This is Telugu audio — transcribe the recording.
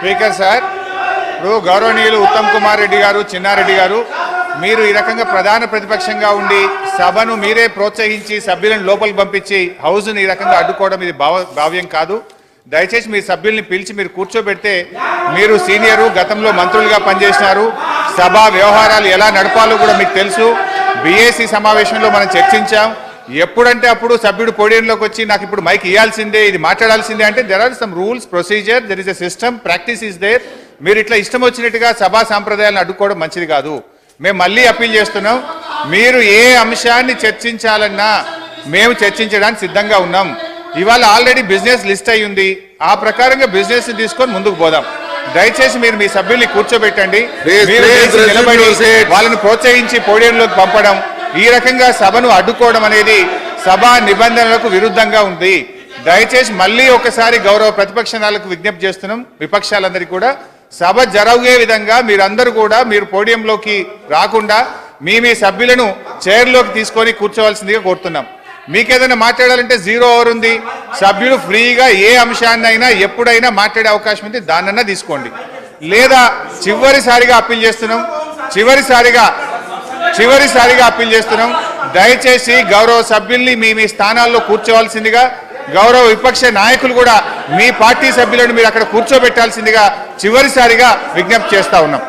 స్పీకర్ సార్, ఇప్పుడు గౌరవనీయులు ఉత్తమ్ కుమార్ రెడ్డి గారు, చిన్నారెడ్డి గారు, మీరు ఈ రకంగా ప్రధాన ప్రతిపక్షంగా ఉండి సభను మీరే ప్రోత్సహించి సభ్యులను లోపలికి పంపించి హౌస్ను ఈ రకంగా అడ్డుకోవడం ఇది భావ్యం కాదు. దయచేసి మీ సభ్యుల్ని పిలిచి మీరు కూర్చోబెడితే, మీరు సీనియరు, గతంలో మంత్రులుగా పనిచేసినారు, సభా వ్యవహారాలు ఎలా నడపాలో కూడా మీకు తెలుసు. బీఏసీ సమావేశంలో మనం చర్చించాం. ఎప్పుడంటే అప్పుడు సభ్యుడు పోడియంలోకి వచ్చి నాకు ఇప్పుడు మైక్ ఇవ్వాల్సిందే, ఇది మాట్లాడాల్సిందే అంటే there are some rules, procedure, there is a system, practice is there. మీరు ఇట్లా ఇష్టం వచ్చినట్టుగా సభా సాంప్రదాయాలను అడ్డుకోవడం మంచిది కాదు. మేము మళ్ళీ అప్పీల్ చేస్తున్నాం, మీరు ఏ అంశాన్ని చర్చించాలన్నా మేము చర్చించడానికి సిద్ధంగా ఉన్నాం. ఇవాళ ఆల్రెడీ బిజినెస్ లిస్ట్ అయి ఉంది, ఆ ప్రకారంగా బిజినెస్ తీసుకొని ముందుకు పోదాం. దయచేసి మీరు మీ సభ్యుల్ని కూర్చోబెట్టండి, నిలబడి వాళ్ళని ప్రోత్సహించి పోడియంలోకి పంపడం, ఈ రకంగా సభను అడ్డుకోవడం అనేది సభా నిబంధనలకు విరుద్ధంగా ఉంది. దయచేసి మళ్ళీ ఒకసారి గౌరవ ప్రతిపక్ష నాయకులకు విజ్ఞప్తి చేస్తున్నాం, విపక్షాలందరికీ కూడా సభ జరిగే విధంగా మీరందరూ కూడా మీరు పోడియంలోకి రాకుండా మీ సభ్యులను చైర్లోకి తీసుకొని కూర్చోవలసిందిగా కోరుతున్నాం. మీకేదైనా మాట్లాడాలంటే 0 అవర్ ఉంది, సభ్యులు ఫ్రీగా ఏ అంశాన్నైనా ఎప్పుడైనా మాట్లాడే అవకాశం ఉంది, దాన్నన్నా తీసుకోండి. లేదా చివరిసారిగా అప్పీల్ చేస్తున్నాం, దయచేసి గౌరవ సభ్యుల్ని మీ స్థానాల్లో కూర్చోవలసిందిగా, గౌరవ విపక్ష నాయకులు కూడా మీ పార్టీ సభ్యులను మీరు అక్కడ కూర్చోబెట్టాల్సిందిగా చివరిసారిగా విజ్ఞప్తి చేస్తా ఉన్నాం.